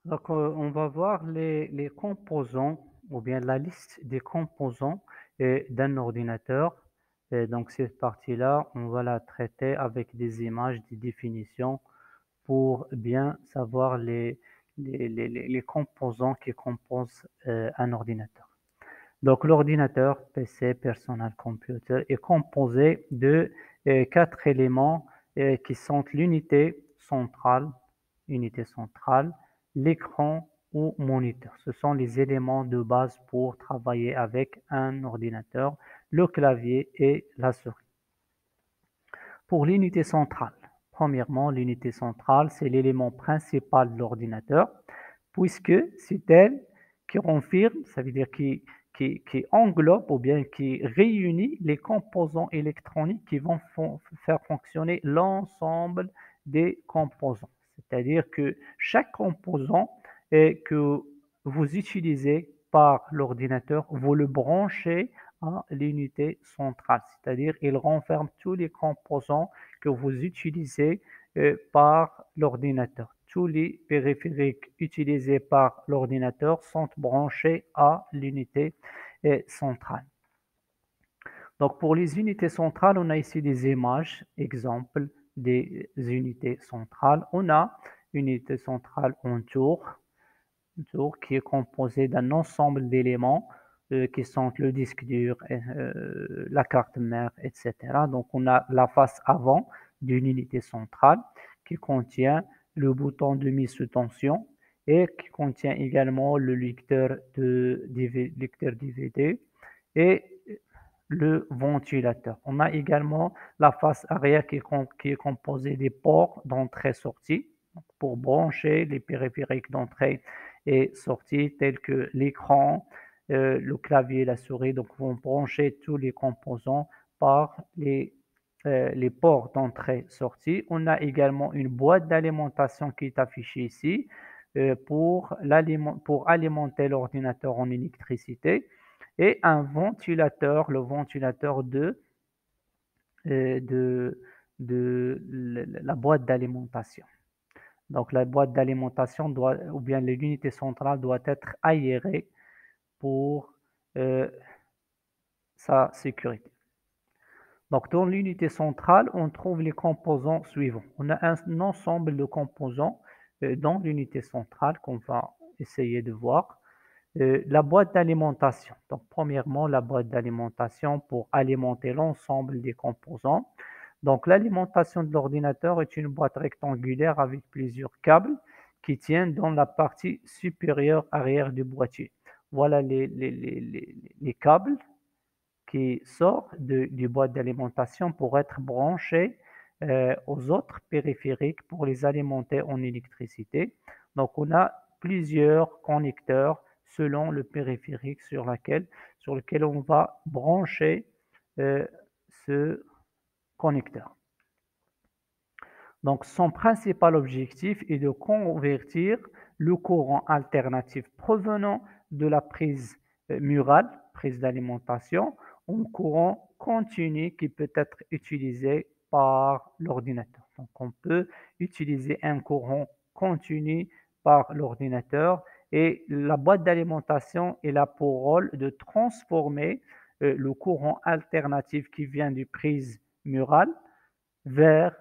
Donc, on va voir les composants ou bien la liste des composants d'un ordinateur. Et donc, cette partie-là, on va la traiter avec des images, des définitions pour bien savoir les composants qui composent un ordinateur. Donc, l'ordinateur PC, Personal Computer, est composé de quatre éléments qui sont unité centrale, l'écran ou moniteur. Ce sont les éléments de base pour travailler avec un ordinateur, le clavier et la souris. Pour l'unité centrale, premièrement, l'unité centrale, c'est l'élément principal de l'ordinateur, puisque c'est elle qui confirme, ça veut dire qui englobe ou bien qui réunit les composants électroniques qui vont faire fonctionner l'ensemble des composants. C'est-à-dire que chaque composant que vous utilisez par l'ordinateur, vous le branchez à l'unité centrale, c'est-à-dire il renferme tous les composants que vous utilisez par l'ordinateur. Tous les périphériques utilisés par l'ordinateur sont branchés à l'unité centrale. Donc pour les unités centrales, on a ici des images, exemple des unités centrales. On a une unité centrale en tour qui est composé d'un ensemble d'éléments qui sont le disque dur, la carte mère, etc. Donc on a la face avant d'une unité centrale qui contient le bouton de mise sous tension et qui contient également le lecteur DVD et le ventilateur. On a également la face arrière qui est composée des ports d'entrée-sortie pour brancher les périphériques d'entrée et sortie tels que l'écran, le clavier, la souris. Donc, vont brancher tous les composants par les ports d'entrée-sortie. On a également une boîte d'alimentation qui est affichée ici pour alimenter l'ordinateur en électricité et un ventilateur, le ventilateur de, de la boîte d'alimentation. Donc la boîte d'alimentation doit, ou bien l'unité centrale doit être aérée pour euh, sa sécurité. Donc dans l'unité centrale, on trouve les composants suivants. On a un ensemble de composants dans l'unité centrale qu'on va essayer de voir. La boîte d'alimentation. Donc, premièrement, la boîte d'alimentation pour alimenter l'ensemble des composants. Donc, l'alimentation de l'ordinateur est une boîte rectangulaire avec plusieurs câbles qui tiennent dans la partie supérieure arrière du boîtier. Voilà les câbles qui sortent du boîte d'alimentation pour être branchés aux autres périphériques pour les alimenter en électricité. Donc, on a plusieurs connecteurs selon le périphérique sur lequel on va brancher euh, ce connecteur. Donc, son principal objectif est de convertir le courant alternatif provenant de la prise murale, prise d'alimentation, en courant continu qui peut être utilisé par l'ordinateur. Donc, on peut utiliser un courant continu par l'ordinateur et la boîte d'alimentation a pour rôle de transformer le courant alternatif qui vient du prise murale vers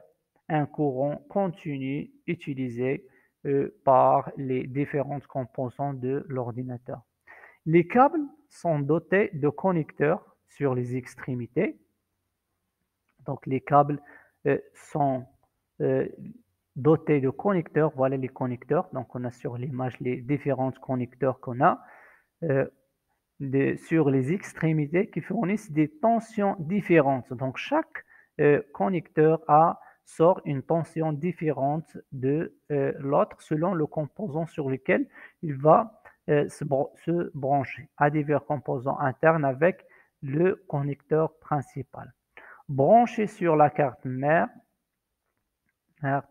un courant continu utilisé par les différentes composants de l'ordinateur. Les câbles sont dotés de connecteurs sur les extrémités. Donc les câbles sont euh, dotés de connecteurs. Voilà les connecteurs. Donc on a sur l'image les différents connecteurs qu'on a euh, sur les extrémités qui fournissent des tensions différentes. Donc chaque connecteur sort une tension différente de l'autre selon le composant sur lequel il va se brancher à divers composants internes avec le connecteur principal. Branché sur la carte mère,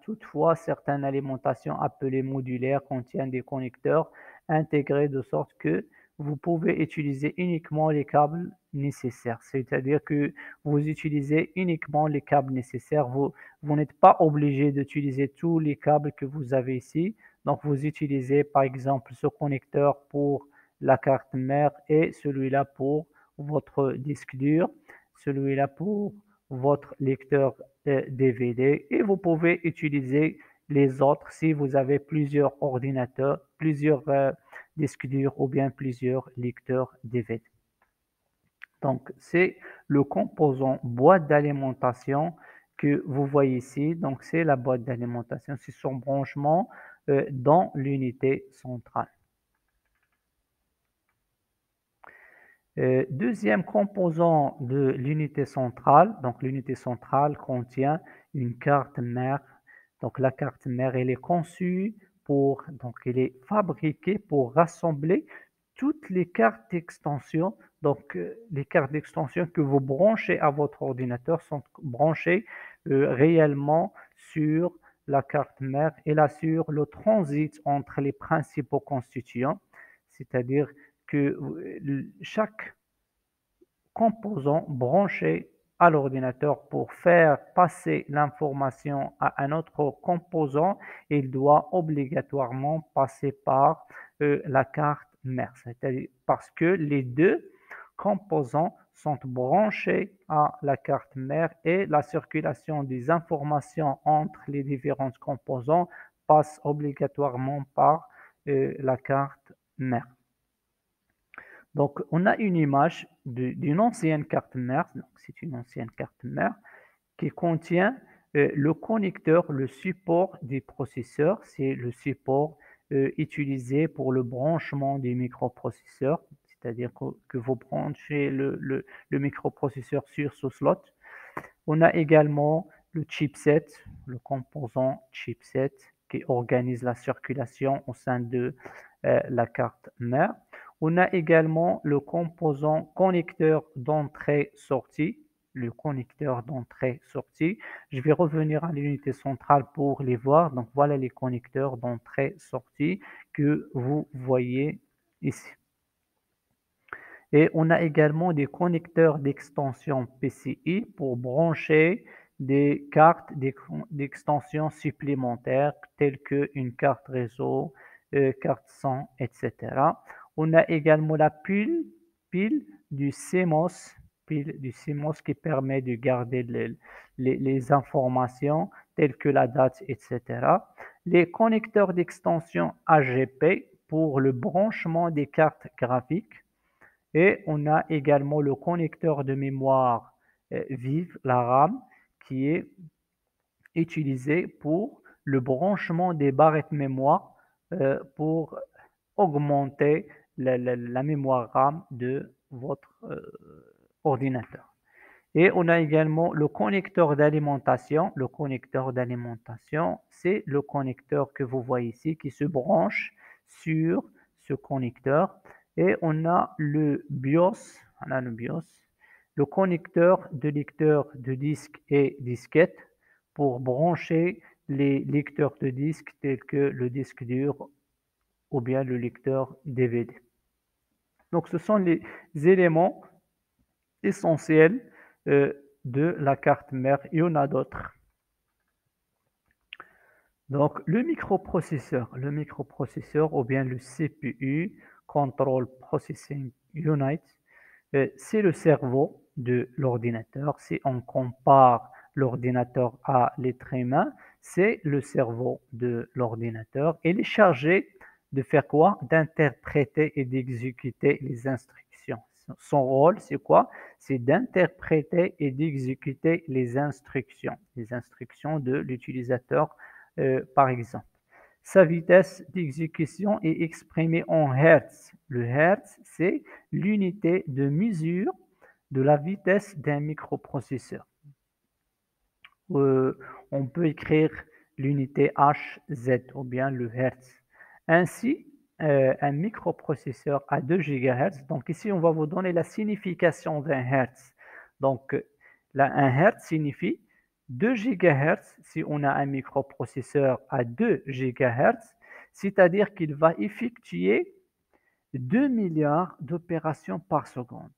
toutefois, certaines alimentations appelées modulaires contiennent des connecteurs intégrés de sorte que vous pouvez utiliser uniquement les câbles nécessaires. C'est-à-dire que vous utilisez uniquement les câbles nécessaires. Vous n'êtes pas obligé d'utiliser tous les câbles que vous avez ici. Donc, vous utilisez par exemple ce connecteur pour la carte mère et celui-là pour votre disque dur, celui-là pour votre lecteur DVD et vous pouvez utiliser les autres si vous avez plusieurs ordinateurs, plusieurs disques durs ou bien plusieurs lecteurs DVD. Donc, c'est le composant boîte d'alimentation que vous voyez ici. Donc, c'est la boîte d'alimentation, c'est son branchement dans l'unité centrale. Deuxième composant de l'unité centrale, donc l'unité centrale contient une carte mère. Donc la carte mère, elle est conçue donc elle est fabriquée pour rassembler toutes les cartes d'extension. Donc les cartes d'extension que vous branchez à votre ordinateur sont branchées réellement sur la carte mère. Elle assure le transit entre les principaux constituants, c'est-à-dire que chaque composant branché à l'ordinateur pour faire passer l'information à un autre composant, il doit obligatoirement passer par la carte mère, c'est-à-dire parce que les deux composants sont branchés à la carte mère et la circulation des informations entre les différents composants passe obligatoirement par la carte mère. Donc, on a une image d'une ancienne carte mère, donc c'est une ancienne carte mère qui contient le connecteur, le support des processeurs, c'est le support utilisé pour le branchement des microprocesseurs, c'est-à-dire que vous branchez le microprocesseur sur ce slot. On a également le chipset, le composant chipset qui organise la circulation au sein de la carte mère. On a également le composant connecteur d'entrée-sortie, le connecteur d'entrée-sortie. Je vais revenir à l'unité centrale pour les voir. Donc voilà les connecteurs d'entrée-sortie que vous voyez ici. Et on a également des connecteurs d'extension PCI pour brancher des cartes d'extension supplémentaires telles qu'une carte réseau, carte son, etc. On a également la pile du CMOS, pile du CMOS qui permet de garder les informations telles que la date, etc. Les connecteurs d'extension AGP pour le branchement des cartes graphiques. Et on a également le connecteur de mémoire vive, la RAM, qui est utilisé pour le branchement des barrettes mémoire pour augmenter la mémoire RAM de votre ordinateur. Et on a également le connecteur d'alimentation. Le connecteur d'alimentation, c'est le connecteur que vous voyez ici qui se branche sur ce connecteur. Et on a le BIOS, le connecteur de lecteur de disque et disquette pour brancher les lecteurs de disque tels que le disque dur ou bien le lecteur DVD. Donc ce sont les éléments essentiels de la carte mère. Il y en a d'autres. Donc le microprocesseur ou bien le CPU, Control Processing Unit, c'est le cerveau de l'ordinateur. Si on compare l'ordinateur à l'être humain, c'est le cerveau de l'ordinateur. Il est chargé de faire quoi? D'interpréter et d'exécuter les instructions. Son rôle, c'est quoi? C'est d'interpréter et d'exécuter les instructions de l'utilisateur, par exemple. Sa vitesse d'exécution est exprimée en Hertz. Le Hertz, c'est l'unité de mesure de la vitesse d'un microprocesseur. On peut écrire l'unité Hz ou bien le Hertz. Ainsi, un microprocesseur à 2 GHz. Donc ici, on va vous donner la signification d'un Hertz. Donc, un Hertz signifie 2 GHz si on a un microprocesseur à 2 GHz, c'est-à-dire qu'il va effectuer 2 milliards d'opérations par seconde.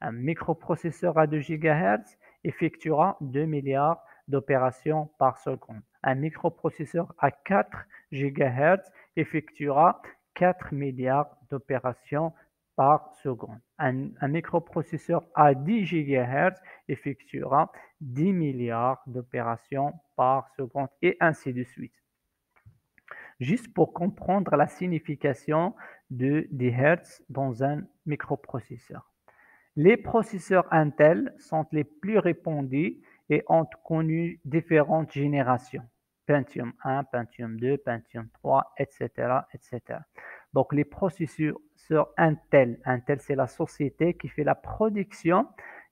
Un microprocesseur à 2 GHz effectuera 2 milliards d'opérations par seconde. Un microprocesseur à 4 GHz effectuera 4 milliards d'opérations par seconde. Un microprocesseur à 10 GHz effectuera 10 milliards d'opérations par seconde et ainsi de suite. Juste pour comprendre la signification des hertz dans un microprocesseur. Les processeurs Intel sont les plus répandus et ont connu différentes générations. Pentium 1, Pentium 2, Pentium 3, etc., etc. Donc les processeurs Intel, Intel c'est la société qui fait la production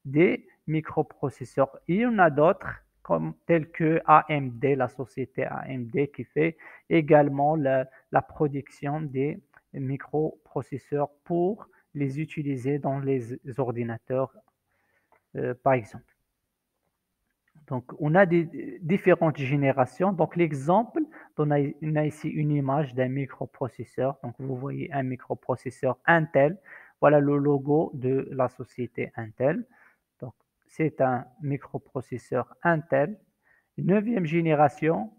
des microprocesseurs. Il y en a d'autres comme tels que AMD, la société AMD qui fait également la production des microprocesseurs pour les utiliser dans les ordinateurs, par exemple. Donc, on a des différentes générations. Donc, l'exemple, on a ici une image d'un microprocesseur. Donc, vous voyez un microprocesseur Intel. Voilà le logo de la société Intel. Donc, c'est un microprocesseur Intel, 9e génération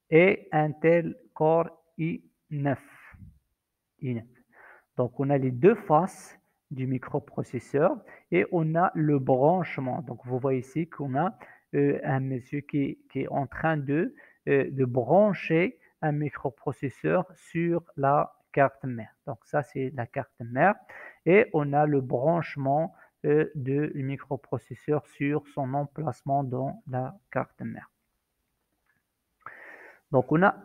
et Intel Core i9. Donc, on a les deux faces du microprocesseur et on a le branchement. Donc, vous voyez ici qu'on a un monsieur qui est en train de brancher un microprocesseur sur la carte mère. Donc, ça, c'est la carte mère. Et on a le branchement du microprocesseur sur son emplacement dans la carte mère. Donc, on a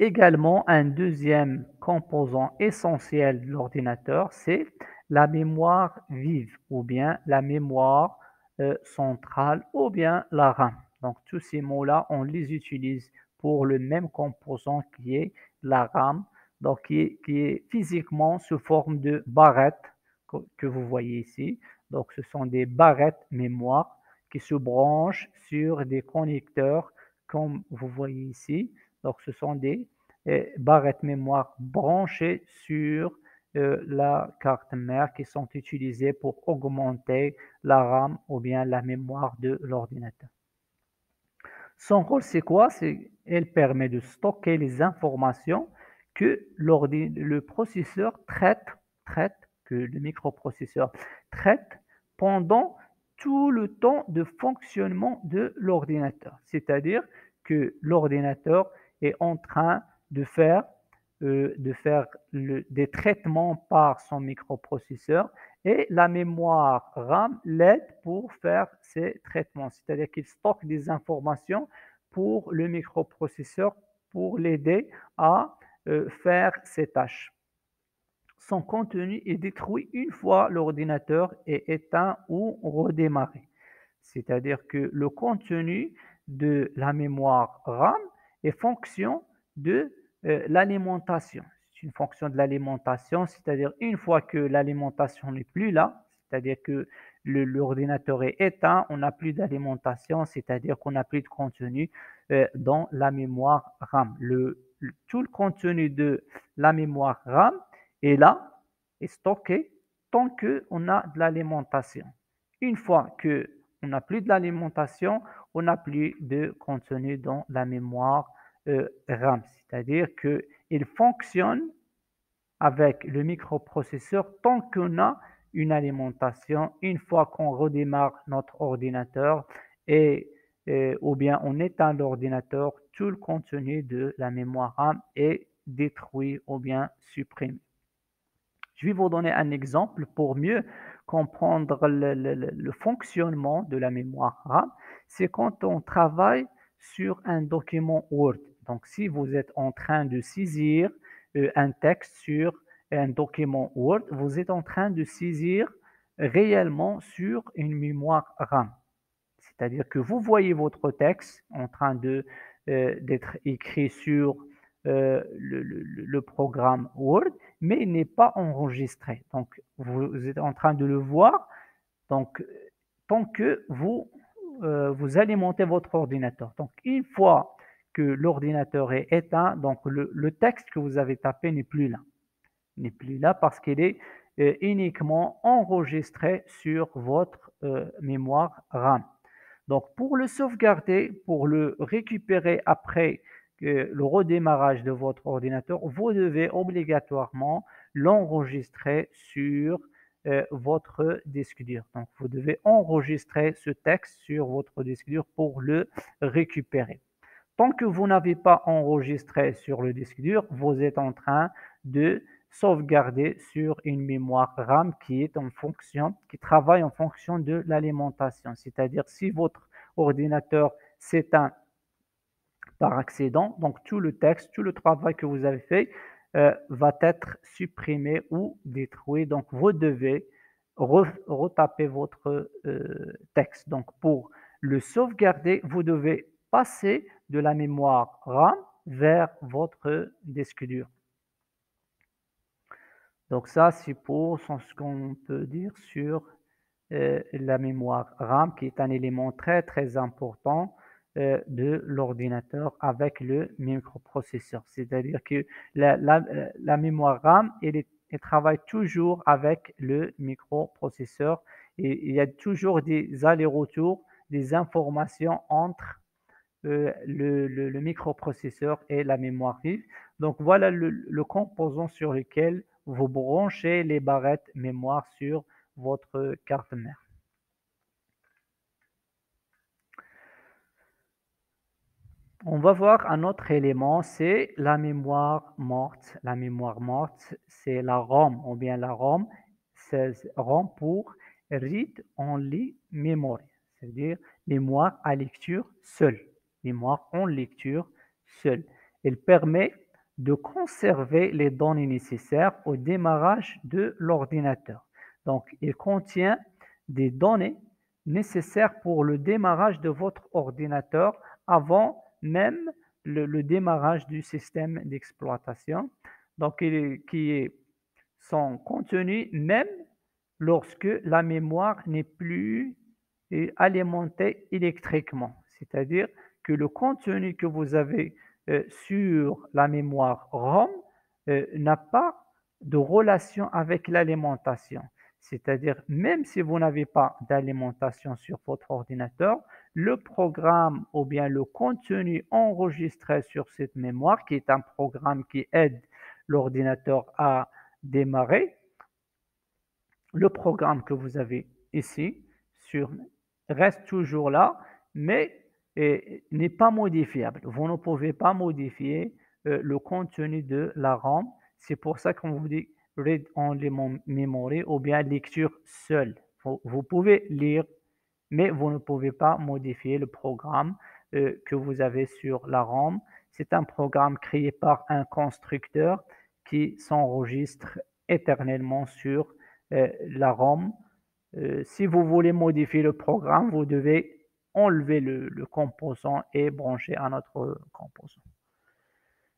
également un deuxième composant essentiel de l'ordinateur, c'est la mémoire vive ou bien la mémoire centrale ou bien la RAM. Donc, tous ces mots-là, on les utilise pour le même composant qui est la RAM, donc qui est physiquement sous forme de barrettes que vous voyez ici. Donc, ce sont des barrettes mémoire qui se branchent sur des connecteurs comme vous voyez ici. Donc, ce sont des barrettes mémoire branchées sur la carte mère qui sont utilisées pour augmenter la RAM ou bien la mémoire de l'ordinateur. Son rôle, c'est quoi? Elle permet de stocker les informations que le processeur que le microprocesseur traite pendant tout le temps de fonctionnement de l'ordinateur. C'est-à-dire que l'ordinateur est en train de faire des traitements par son microprocesseur et la mémoire RAM l'aide pour faire ces traitements. C'est-à-dire qu'il stocke des informations pour le microprocesseur pour l'aider à faire ses tâches. Son contenu est détruit une fois l'ordinateur est éteint ou redémarré. C'est-à-dire que le contenu de la mémoire RAM est fonction de l'alimentation. C'est une fonction de l'alimentation, c'est-à-dire une fois que l'alimentation n'est plus là, c'est-à-dire que l'ordinateur est éteint, on n'a plus d'alimentation, c'est-à-dire qu'on n'a plus de contenu dans la mémoire RAM. Tout le contenu de la mémoire RAM est là, est stocké tant qu'on a de l'alimentation. Une fois que on n'a plus de l'alimentation, on n'a plus de contenu dans la mémoire RAM. C'est-à-dire qu'il fonctionne avec le microprocesseur tant qu'on a une alimentation. Une fois qu'on redémarre notre ordinateur ou bien on éteint l'ordinateur, tout le contenu de la mémoire RAM est détruit ou bien supprimé. Je vais vous donner un exemple pour mieux comprendre le fonctionnement de la mémoire RAM. C'est quand on travaille sur un document Word. Donc, si vous êtes en train de saisir un texte sur un document Word, vous êtes en train de saisir réellement sur une mémoire RAM. C'est-à-dire que vous voyez votre texte en train d'être écrit sur le programme Word, mais il n'est pas enregistré. Donc, vous êtes en train de le voir. Donc, tant que vous alimentez votre ordinateur. Donc, une fois que l'ordinateur est éteint, donc le texte que vous avez tapé n'est plus là. Il n'est plus là parce qu'il est uniquement enregistré sur votre mémoire RAM. Donc, pour le sauvegarder, pour le récupérer après le redémarrage de votre ordinateur, vous devez obligatoirement l'enregistrer sur votre disque dur. Donc, vous devez enregistrer ce texte sur votre disque dur pour le récupérer. Tant que vous n'avez pas enregistré sur le disque dur, vous êtes en train de sauvegarder sur une mémoire RAM qui est en fonction, qui travaille en fonction de l'alimentation. C'est-à-dire si votre ordinateur s'éteint par accident, donc tout le texte, tout le travail que vous avez fait va être supprimé ou détruit. Donc vous devez retaper votre texte. Donc pour le sauvegarder, vous devez passer de la mémoire RAM vers votre disque dur. Donc ça, c'est pour ce qu'on peut dire sur la mémoire RAM, qui est un élément très très important de l'ordinateur avec le microprocesseur. C'est-à-dire que la mémoire RAM, elle travaille toujours avec le microprocesseur et il y a toujours des allers-retours, des informations entre le microprocesseur et la mémoire vive. Donc voilà le composant sur lequel vous branchez les barrettes mémoire sur votre carte mère. On va voir un autre élément, c'est la mémoire morte. La mémoire morte, c'est la ROM ou bien la ROM, c'est ROM pour Read Only Memory, c'est-à-dire mémoire à lecture seule. Mémoire en lecture seule. Elle permet de conserver les données nécessaires au démarrage de l'ordinateur. Donc, il contient des données nécessaires pour le démarrage de votre ordinateur avant même le démarrage du système d'exploitation, donc qui est son contenu même lorsque la mémoire n'est plus alimentée électriquement. C'est-à-dire que le contenu que vous avez sur la mémoire ROM n'a pas de relation avec l'alimentation. C'est-à-dire, même si vous n'avez pas d'alimentation sur votre ordinateur, le programme ou bien le contenu enregistré sur cette mémoire, qui est un programme qui aide l'ordinateur à démarrer, le programme que vous avez ici sur, reste toujours là, mais n'est pas modifiable. Vous ne pouvez pas modifier le contenu de la RAM. C'est pour ça qu'on vous dit read only memory ou bien lecture seule. Vous pouvez lire, mais vous ne pouvez pas modifier le programme que vous avez sur la RAM. C'est un programme créé par un constructeur qui s'enregistre éternellement sur la ROM. Si vous voulez modifier le programme, vous devez enlever le composant et brancher un autre composant.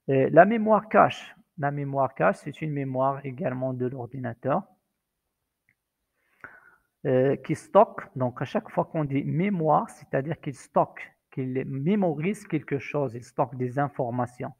La mémoire cache. La mémoire cache, c'est une mémoire également de l'ordinateur qui stocke. Donc, à chaque fois qu'on dit mémoire, c'est-à-dire qu'il stocke, qu'il mémorise quelque chose, il stocke des informations.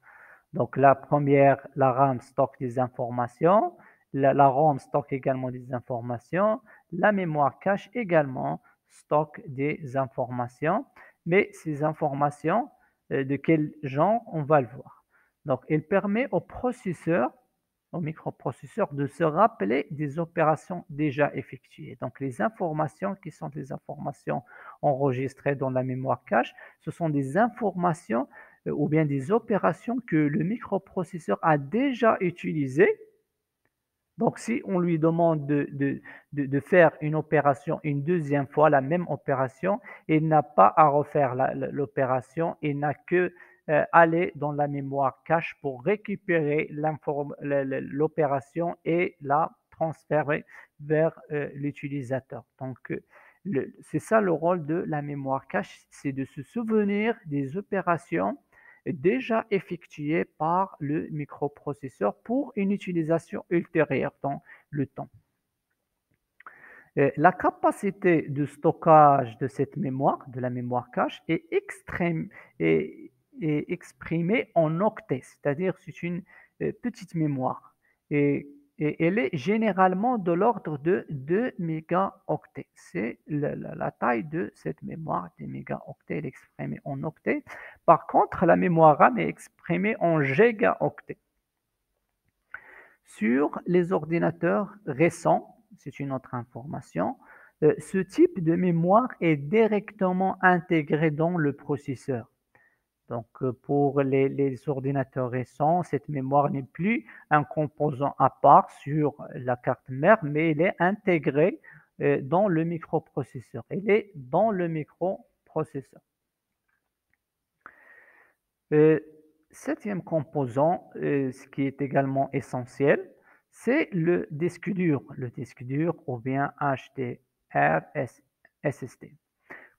Donc, la première, la RAM stocke des informations, la ROM stocke également des informations, la mémoire cache également stocke des informations, mais ces informations, de quel genre, on va le voir. Donc, elle permet au processeur, au microprocesseur, de se rappeler des opérations déjà effectuées. Donc, les informations qui sont des informations enregistrées dans la mémoire cache, ce sont des informations ou bien des opérations que le microprocesseur a déjà utilisées. Donc, si on lui demande de faire une opération une deuxième fois, la même opération, il n'a pas à refaire l'opération, il n'a que aller dans la mémoire cache pour récupérer l'opération et la transférer vers l'utilisateur. Donc, c'est ça le rôle de la mémoire cache, c'est de se souvenir des opérations déjà effectuées par le microprocesseur pour une utilisation ultérieure dans le temps. La capacité de stockage de cette mémoire, de la mémoire cache, est exprimée en octets, c'est-à-dire c'est une petite mémoire. Et et elle est généralement de l'ordre de 2 mégaoctets. C'est la taille de cette mémoire des mégaoctets, elle est exprimée en octets. Par contre, la mémoire RAM est exprimée en gigaoctets. Sur les ordinateurs récents, c'est une autre information, ce type de mémoire est directement intégré dans le processeur. Donc, pour les ordinateurs récents, cette mémoire n'est plus un composant à part sur la carte mère, mais elle est intégrée dans le microprocesseur. Elle est dans le microprocesseur. Euh, Septième composant, ce qui est également essentiel, c'est le disque dur. Le disque dur ou bien HDR SSD.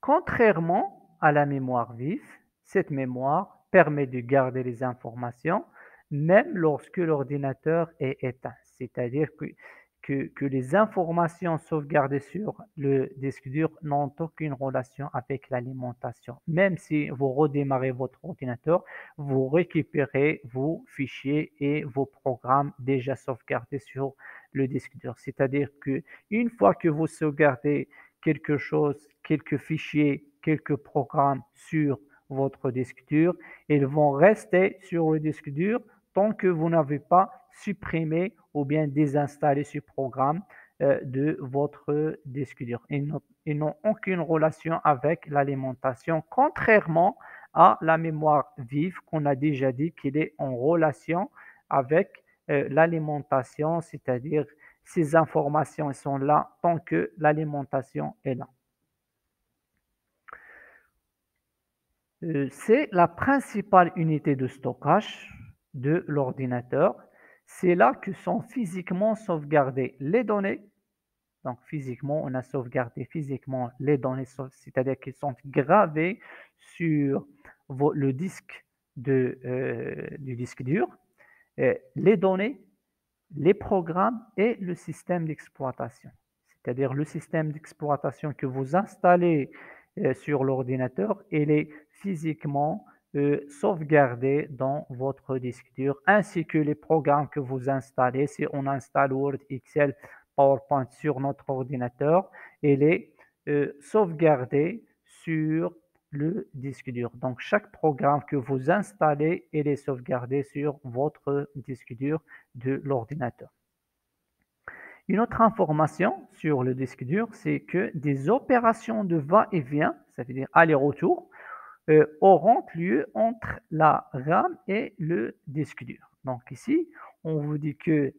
Contrairement à la mémoire vive, cette mémoire permet de garder les informations même lorsque l'ordinateur est éteint. C'est-à-dire que les informations sauvegardées sur le disque dur n'ont aucune relation avec l'alimentation. Même si vous redémarrez votre ordinateur, vous récupérez vos fichiers et vos programmes déjà sauvegardés sur le disque dur. C'est-à-dire que une fois que vous sauvegardez quelque chose, quelques fichiers, quelques programmes sur votre disque dur, ils vont rester sur le disque dur tant que vous n'avez pas supprimé ou bien désinstallé ce programme de votre disque dur. Ils n'ont aucune relation avec l'alimentation, contrairement à la mémoire vive qu'on a déjà dit qu'il est en relation avec l'alimentation, c'est-à-dire ces informations sont là tant que l'alimentation est là. C'est la principale unité de stockage de l'ordinateur. C'est là que sont physiquement sauvegardées les données. Donc physiquement, on a sauvegardé physiquement les données, c'est-à-dire qu'elles sont gravées sur le disque du disque dur. Les données, les programmes et le système d'exploitation. C'est-à-dire le système d'exploitation que vous installez sur l'ordinateur, il est physiquement sauvegardé dans votre disque dur, ainsi que les programmes que vous installez. Si on installe Word, Excel, PowerPoint sur notre ordinateur, il est sauvegardé sur le disque dur. Donc, chaque programme que vous installez, il est sauvegardé sur votre disque dur de l'ordinateur. Une autre information sur le disque dur, c'est que des opérations de va-et-vient, ça veut dire aller-retour, auront lieu entre la RAM et le disque dur. Donc ici, on vous dit que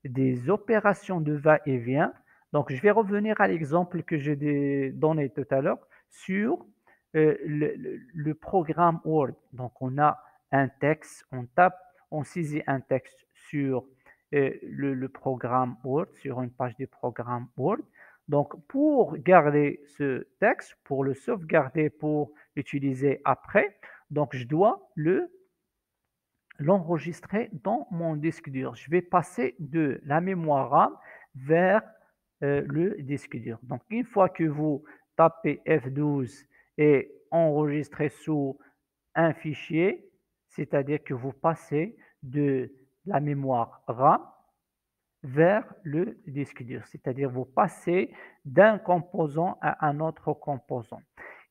des opérations de va-et-vient, donc je vais revenir à l'exemple que j'ai donné tout à l'heure sur le programme Word. Donc on a un texte, on tape, on saisit un texte sur le programme Word, sur une page du programme Word. Donc pour garder ce texte, pour le sauvegarder, pour l'utiliser après, donc je dois l'enregistrer dans mon disque dur. Je vais passer de la mémoire RAM vers le disque dur. Donc, une fois que vous tapez F12 et enregistrez sous un fichier, c'est-à-dire que vous passez de la mémoire RAM vers le disque dur, c'est-à-dire vous passez d'un composant à un autre composant.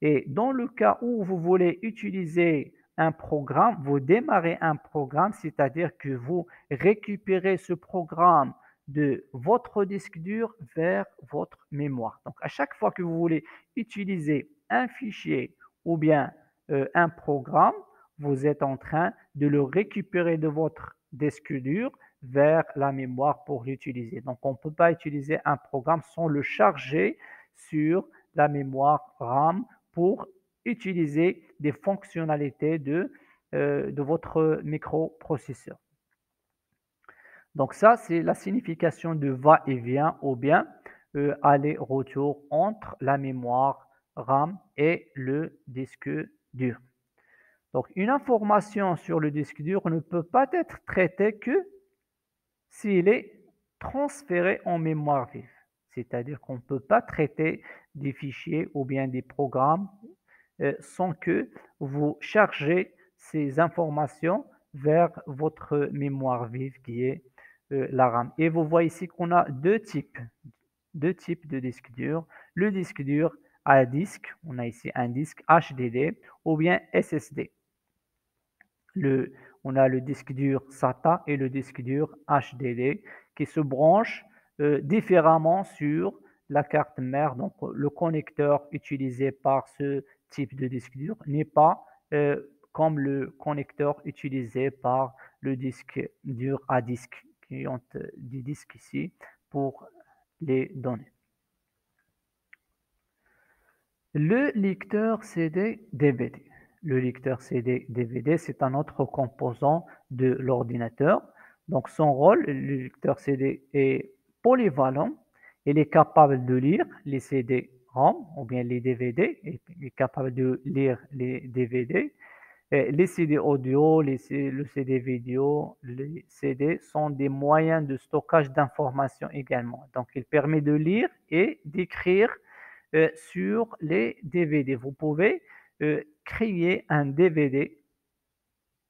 Et dans le cas où vous voulez utiliser un programme, vous démarrez un programme, c'est-à-dire que vous récupérez ce programme de votre disque dur vers votre mémoire. Donc, à chaque fois que vous voulez utiliser un fichier ou bien un programme, vous êtes en train de le récupérer de votre disque dur vers la mémoire pour l'utiliser. Donc, on ne peut pas utiliser un programme sans le charger sur la mémoire RAM pour utiliser des fonctionnalités de votre microprocesseur. Donc ça, c'est la signification de va-et-vient ou bien aller-retour entre la mémoire RAM et le disque dur. Donc une information sur le disque dur ne peut pas être traitée que s'il est transféré en mémoire vive. C'est-à-dire qu'on ne peut pas traiter des fichiers ou bien des programmes sans que vous chargez ces informations vers votre mémoire vive qui est la RAM. Et vous voyez ici qu'on a deux types de disques durs. Le disque dur à disque, on a ici un disque HDD ou bien SSD. On a le disque dur SATA et le disque dur HDD qui se branchent différemment sur la carte mère. Donc, le connecteur utilisé par ce type de disque dur n'est pas comme le connecteur utilisé par le disque dur à disque, qui ont des disques ici pour les données. Le lecteur CD-DVD. Le lecteur CD-DVD, c'est un autre composant de l'ordinateur. Donc, son rôle, le lecteur CD est polyvalent. Il est capable de lire les CD-ROM ou bien les DVD. Il est capable de lire les DVD. Et les CD audio, le CD vidéo, les CD sont des moyens de stockage d'informations également. Donc, il permet de lire et d'écrire sur les DVD. Vous pouvez créer un DVD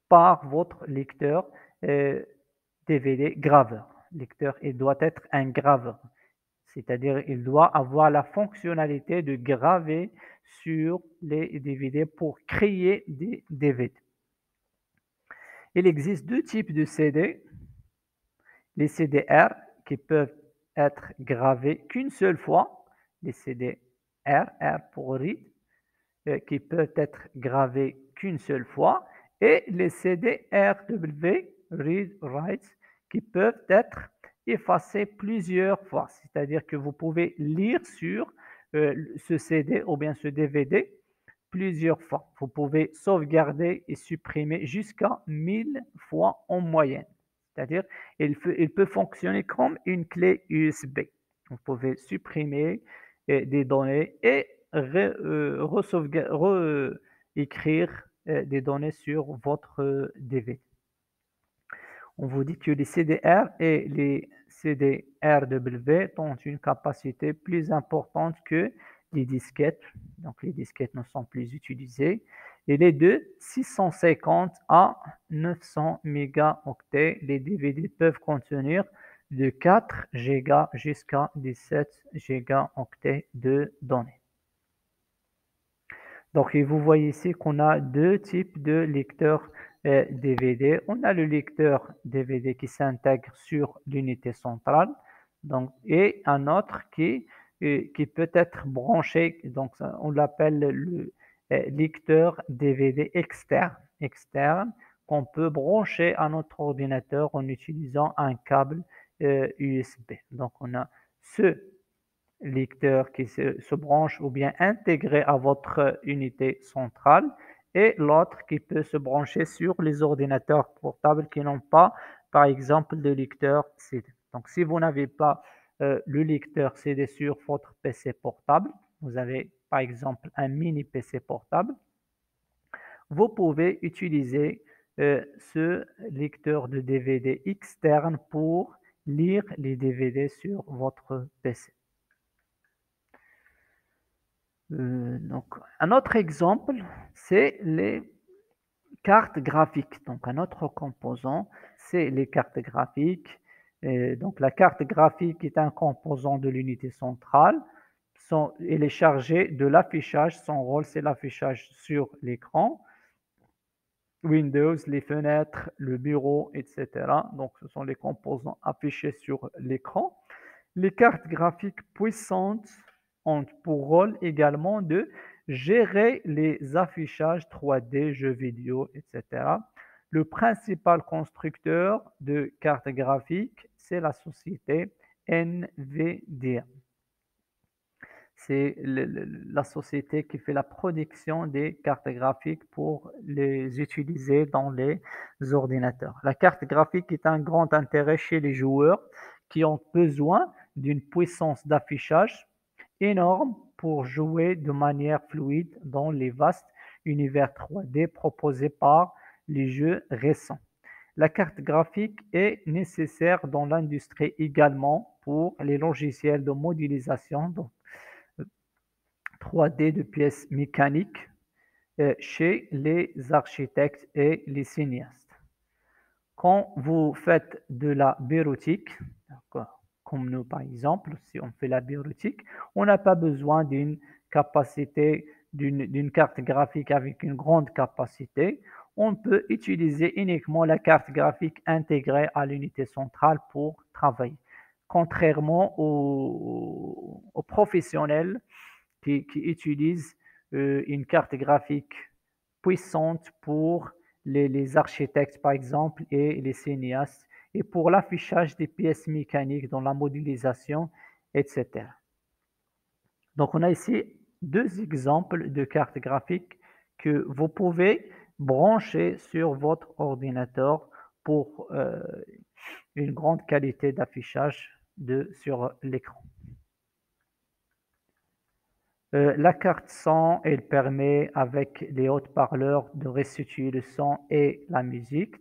par votre lecteur DVD graveur. Lecteur, il doit être un graveur, c'est-à-dire il doit avoir la fonctionnalité de graver sur les DVD pour créer des DVD. Il existe deux types de CD, les CDR qui peuvent être gravés qu'une seule fois, les CDR, R pour read, qui peuvent être gravés qu'une seule fois, et les CD-RW, read, write, qui peuvent être effacés plusieurs fois. C'est-à-dire que vous pouvez lire sur ce CD ou bien ce DVD plusieurs fois. Vous pouvez sauvegarder et supprimer jusqu'à 1000 fois en moyenne. C'est-à-dire, il peut fonctionner comme une clé USB. Vous pouvez supprimer des données et écrire des données sur votre DVD. On vous dit que les CDR et les CDRW ont une capacité plus importante que les disquettes. Donc les disquettes ne sont plus utilisées. Et les deux, 650 à 900 mégaoctets. Les DVD peuvent contenir de 4 Go jusqu'à 17 gigaoctets de données. Donc, vous voyez ici qu'on a deux types de lecteurs DVD. On a le lecteur DVD qui s'intègre sur l'unité centrale, donc, et un autre qui peut être branché, donc on l'appelle le lecteur DVD externe qu'on peut brancher à notre ordinateur en utilisant un câble USB. Donc, on a ce lecteur qui se branche ou bien intégré à votre unité centrale et l'autre qui peut se brancher sur les ordinateurs portables qui n'ont pas, par exemple, de lecteur CD. Donc, si vous n'avez pas le lecteur CD sur votre PC portable, vous avez par exemple un mini PC portable, vous pouvez utiliser ce lecteur de DVD externe pour lire les DVD sur votre PC. Donc, un autre exemple, c'est les cartes graphiques. Donc, un autre composant, c'est les cartes graphiques. Donc, la carte graphique est un composant de l'unité centrale. Elle est chargée de l'affichage. Son rôle, c'est l'affichage sur l'écran. Windows, les fenêtres, le bureau, etc. Donc, ce sont les composants affichés sur l'écran. Les cartes graphiques puissantes ont pour rôle également de gérer les affichages 3D, jeux vidéo, etc. Le principal constructeur de cartes graphiques, c'est la société NVIDIA. C'est la société qui fait la production des cartes graphiques pour les utiliser dans les ordinateurs. La carte graphique est un grand intérêt chez les joueurs qui ont besoin d'une puissance d'affichage énorme pour jouer de manière fluide dans les vastes univers 3D proposés par les jeux récents. La carte graphique est nécessaire dans l'industrie également pour les logiciels de modélisation, donc 3D de pièces mécaniques chez les architectes et les cinéastes. Quand vous faites de la bureautique, d'accord, comme nous par exemple, si on fait la bureautique, on n'a pas besoin d'une capacité, d'une carte graphique avec une grande capacité. On peut utiliser uniquement la carte graphique intégrée à l'unité centrale pour travailler. Contrairement aux professionnels qui utilisent une carte graphique puissante pour les architectes, par exemple, et les cinéastes, et pour l'affichage des pièces mécaniques dans la modélisation, etc. Donc, on a ici deux exemples de cartes graphiques que vous pouvez brancher sur votre ordinateur pour une grande qualité d'affichage sur l'écran. La carte son, elle permet avec les haut-parleurs de restituer le son et la musique.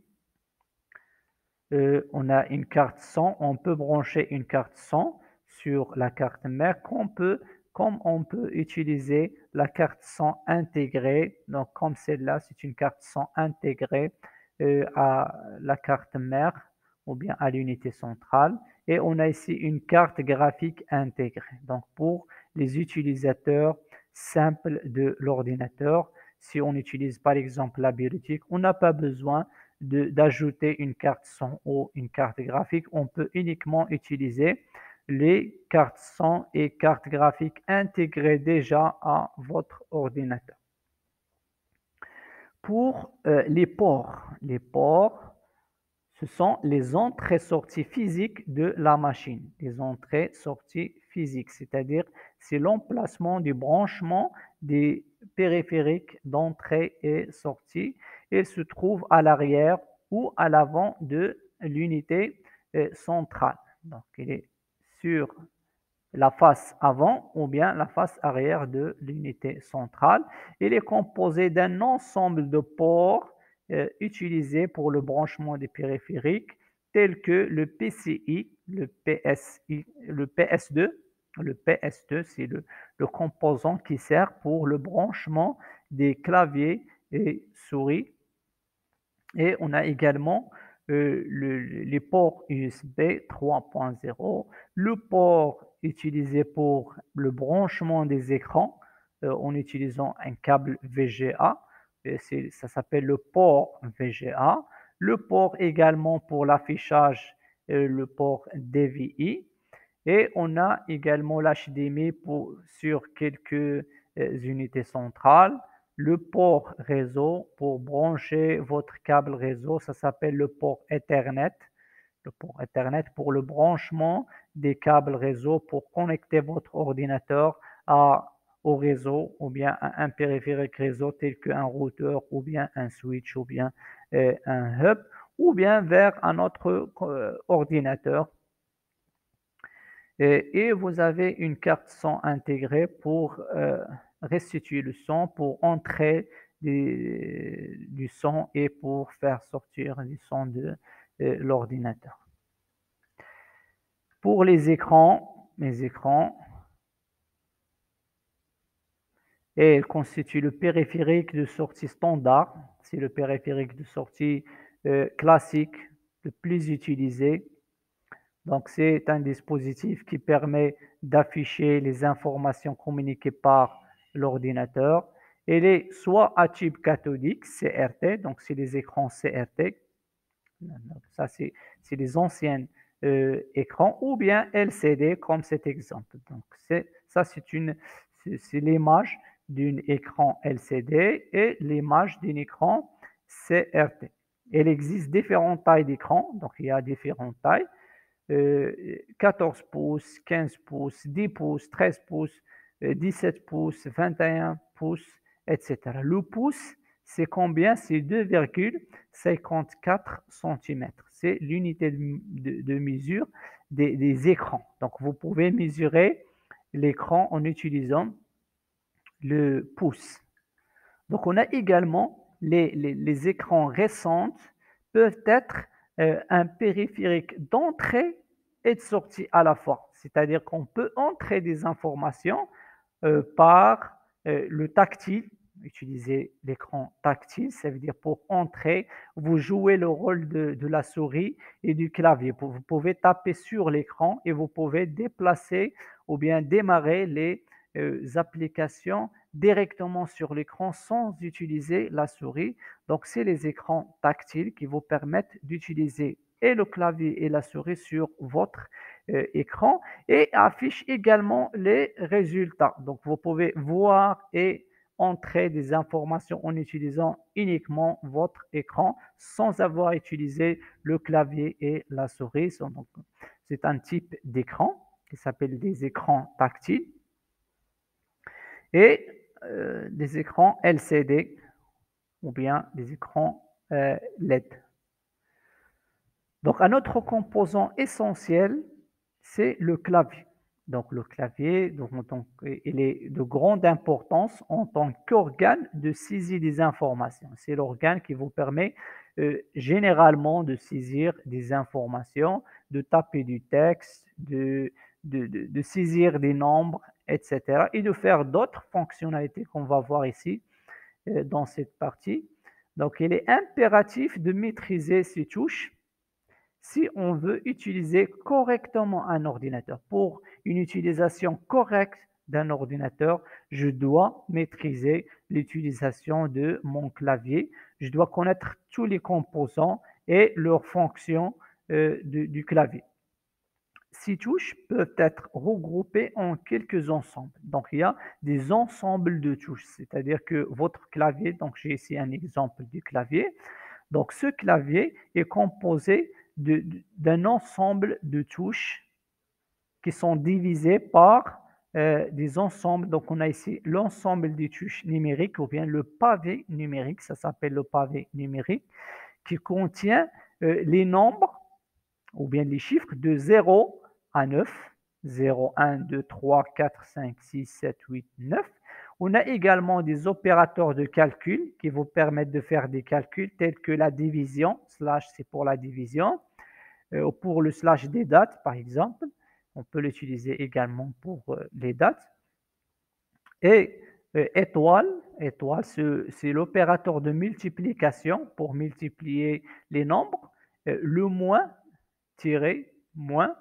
On a une carte son, on peut brancher une carte son sur la carte mère, comme on peut utiliser la carte son intégrée. Donc, comme celle-là, c'est une carte son intégrée à la carte mère ou bien à l'unité centrale. Et on a ici une carte graphique intégrée. Donc, pour les utilisateurs simples de l'ordinateur, si on utilise par exemple la bureautique, on n'a pas besoin d'ajouter une carte son ou une carte graphique. On peut uniquement utiliser les cartes son et cartes graphiques intégrées déjà à votre ordinateur. Pour les ports, ce sont les entrées-sorties physiques de la machine. Les entrées-sorties physiques, c'est-à-dire c'est l'emplacement du branchement des périphériques d'entrée et sortie. Il se trouve à l'arrière ou à l'avant de l'unité centrale. Donc, il est sur la face avant ou bien la face arrière de l'unité centrale. Il est composé d'un ensemble de ports utilisés pour le branchement des périphériques tels que le PCI, le PSI, le PS2. Le PS2, c'est le composant qui sert pour le branchement des claviers et souris. Et on a également les ports USB 3.0, le port utilisé pour le branchement des écrans en utilisant un câble VGA, ça s'appelle le port VGA, le port également pour l'affichage, le port DVI, et on a également l'HDMI sur quelques unités centrales, le port réseau pour brancher votre câble réseau, ça s'appelle le port Ethernet. Le port Ethernet pour le branchement des câbles réseau pour connecter votre ordinateur au réseau ou bien à un périphérique réseau tel qu'un routeur ou bien un switch ou bien un hub ou bien vers un autre ordinateur. Et vous avez une carte son intégrée pour restituer le son, pour entrer du son et pour faire sortir du son de l'ordinateur. Pour les écrans, et constituent le périphérique de sortie standard. C'est le périphérique de sortie classique, le plus utilisé. Donc, c'est un dispositif qui permet d'afficher les informations communiquées par l'ordinateur. Il est soit à type cathodique, CRT, donc c'est les écrans CRT, ça c'est les anciens écrans, ou bien LCD comme cet exemple. Donc, c'est l'image d'un écran LCD et l'image d'un écran CRT. Il existe différentes tailles d'écran, donc il y a différentes tailles. 14 pouces, 15 pouces, 10 pouces, 13 pouces, 17 pouces, 21 pouces, etc. Le pouce, c'est combien? C'est 2,54 cm. C'est l'unité de mesure des écrans. Donc, vous pouvez mesurer l'écran en utilisant le pouce. Donc, on a également les écrans récents peuvent être un périphérique d'entrée et de sortie à la fois. C'est-à-dire qu'on peut entrer des informations par le tactile, utiliser l'écran tactile, ça veut dire pour entrer, vous jouez le rôle de la souris et du clavier. Vous pouvez taper sur l'écran et vous pouvez déplacer ou bien démarrer les applications directement sur l'écran sans utiliser la souris. Donc, c'est les écrans tactiles qui vous permettent d'utiliser et le clavier et la souris sur votre écran et affiche également les résultats. Donc, vous pouvez voir et entrer des informations en utilisant uniquement votre écran sans avoir utilisé le clavier et la souris. Donc, c'est un type d'écran qui s'appelle des écrans tactiles et des écrans LCD ou bien des écrans LED. Donc, un autre composant essentiel, c'est le clavier. Donc, le clavier, il est de grande importance en tant qu'organe de saisie des informations. C'est l'organe qui vous permet généralement de saisir des informations, de taper du texte, de saisir des nombres, etc. et de faire d'autres fonctionnalités qu'on va voir ici dans cette partie. Donc, il est impératif de maîtriser ces touches si on veut utiliser correctement un ordinateur. Pour une utilisation correcte d'un ordinateur, je dois maîtriser l'utilisation de mon clavier. Je dois connaître tous les composants et leurs fonctions du clavier. Ces touches peuvent être regroupées en quelques ensembles. Donc, il y a des ensembles de touches, c'est-à-dire que votre clavier, donc j'ai ici un exemple du clavier. Donc, ce clavier est composé d'un ensemble de touches qui sont divisées par des ensembles. Donc, on a ici l'ensemble des touches numériques ou bien le pavé numérique, ça s'appelle le pavé numérique, qui contient les nombres ou bien les chiffres de 0 à 9. 0, 1, 2, 3, 4, 5, 6, 7, 8, 9. On a également des opérateurs de calcul qui vous permettent de faire des calculs tels que la division, slash c'est pour la division, ou pour le slash des dates par exemple. On peut l'utiliser également pour les dates. Et étoile, c'est l'opérateur de multiplication pour multiplier les nombres. Le moins, tiret, moins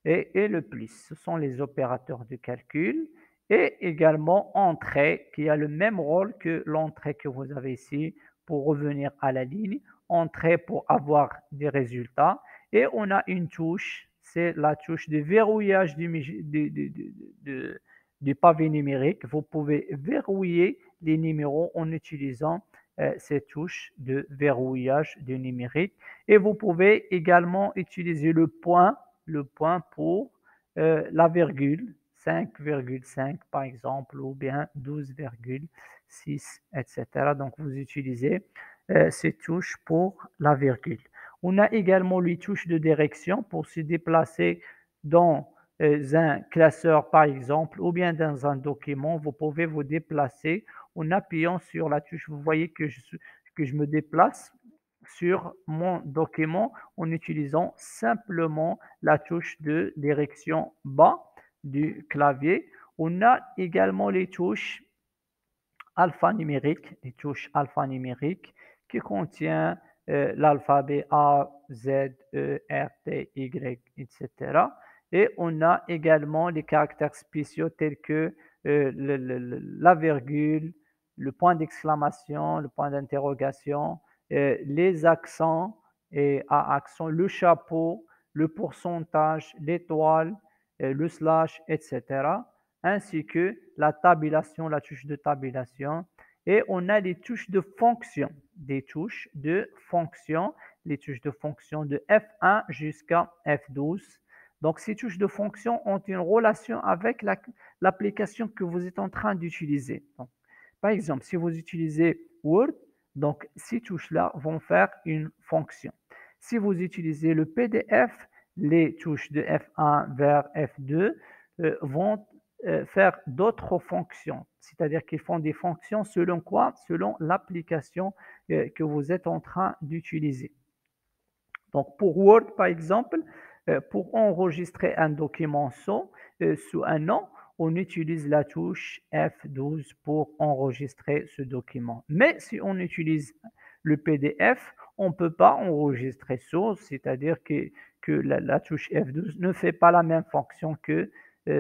et le plus. Ce sont les opérateurs de calcul et également entrée qui a le même rôle que l'entrée que vous avez ici pour revenir à la ligne, entrée pour avoir des résultats et on a une touche, c'est la touche de verrouillage du pavé numérique. Vous pouvez verrouiller les numéros en utilisant ces touches de verrouillage du numérique et vous pouvez également utiliser le point pour la virgule, 5,5 par exemple, ou bien 12,6, etc. Donc, vous utilisez ces touches pour la virgule. On a également les touches de direction pour se déplacer dans un classeur, par exemple, ou bien dans un document. Vous pouvez vous déplacer en appuyant sur la touche. Vous voyez que je me déplace sur mon document en utilisant simplement la touche de direction bas du clavier. On a également les touches alphanumériques, qui contiennent l'alphabet A, Z, E, R, T, Y, etc. Et on a également les caractères spéciaux tels que la virgule, le point d'exclamation, le point d'interrogation, les accents et à accent, le chapeau, le pourcentage, l'étoile, le slash, etc. Ainsi que la tabulation, la touche de tabulation. Et on a les touches de fonction, les touches de fonction de F1 jusqu'à F12. Donc, ces touches de fonction ont une relation avec l'application que vous êtes en train d'utiliser. Par exemple, si vous utilisez Word, donc ces touches-là vont faire une fonction. Si vous utilisez le PDF, les touches de F1 vers F2 vont faire d'autres fonctions, c'est-à-dire qu'ils font des fonctions selon quoi? Selon l'application que vous êtes en train d'utiliser. Donc pour Word, par exemple, pour enregistrer un document sous un nom, on utilise la touche F12 pour enregistrer ce document. Mais si on utilise le PDF, on ne peut pas enregistrer source, c'est-à-dire que la touche F12 ne fait pas la même fonction que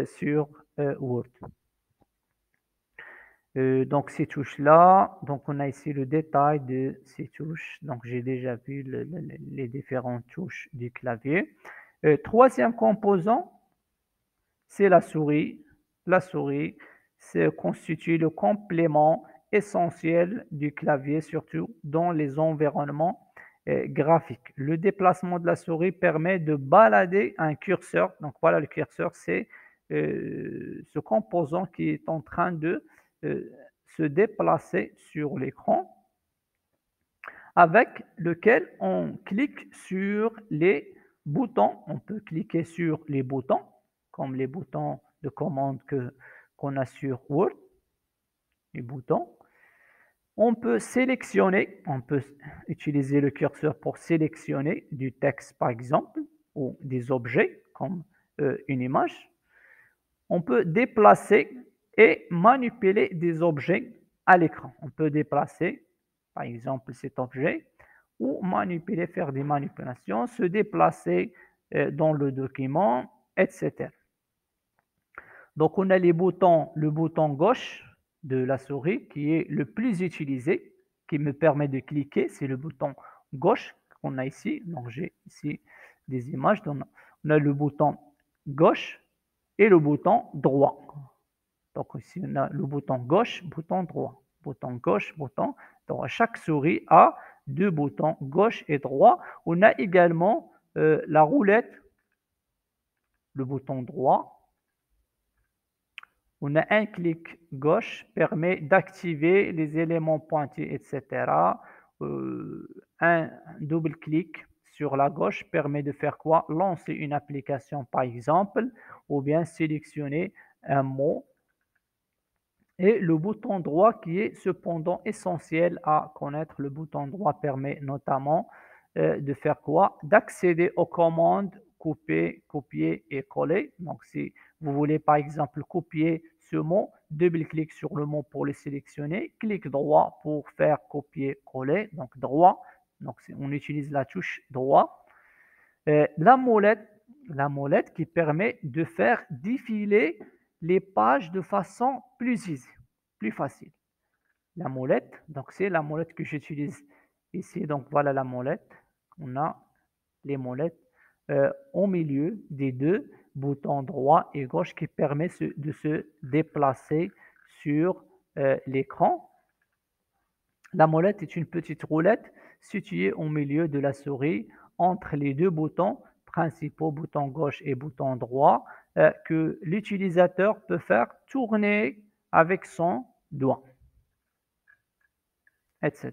sur Word. Donc ces touches-là, donc on a ici le détail de ces touches. Donc j'ai déjà vu les différentes touches du clavier. Troisième composant, c'est la souris. La souris constitue le complément essentiel du clavier, surtout dans les environnements graphiques. Le déplacement de la souris permet de balader un curseur. Donc voilà, le curseur, c'est ce composant qui est en train de se déplacer sur l'écran, avec lequel on clique sur les boutons. On peut cliquer sur les boutons, comme les boutons de commande qu'on a sur Word, les boutons. On peut sélectionner, on peut utiliser le curseur pour sélectionner du texte par exemple, ou des objets comme une image. On peut déplacer et manipuler des objets à l'écran. On peut déplacer par exemple cet objet ou manipuler, faire des manipulations, se déplacer dans le document, etc. Donc on a le bouton gauche de la souris qui est le plus utilisé, qui me permet de cliquer, c'est le bouton gauche qu'on a ici. Donc j'ai ici des images, donc on a le bouton gauche et le bouton droit. Donc ici on a le bouton gauche, bouton droit, bouton gauche, bouton droit. Chaque souris a deux boutons gauche et droit. On a également la roulette, le bouton droit. On a un clic gauche permet d'activer les éléments pointés, etc. Un double clic sur la gauche permet de faire quoi? Lancer une application par exemple, ou bien sélectionner un mot. Et le bouton droit qui est cependant essentiel à connaître. Le bouton droit permet notamment de faire quoi? D'accéder aux commandes couper, copier et coller. Donc si vous voulez par exemple copier ce mot, double-clic sur le mot pour le sélectionner, clic droit pour faire copier-coller, donc droit. Donc on utilise la touche droit. La molette qui permet de faire défiler les pages de façon plus easy, plus facile. La molette, donc c'est la molette que j'utilise ici. Donc voilà la molette. On a les molettes au milieu des deux boutons droit et gauche qui permet de se déplacer sur l'écran. La molette est une petite roulette située au milieu de la souris entre les deux boutons principaux, bouton gauche et bouton droit, que l'utilisateur peut faire tourner avec son doigt, etc.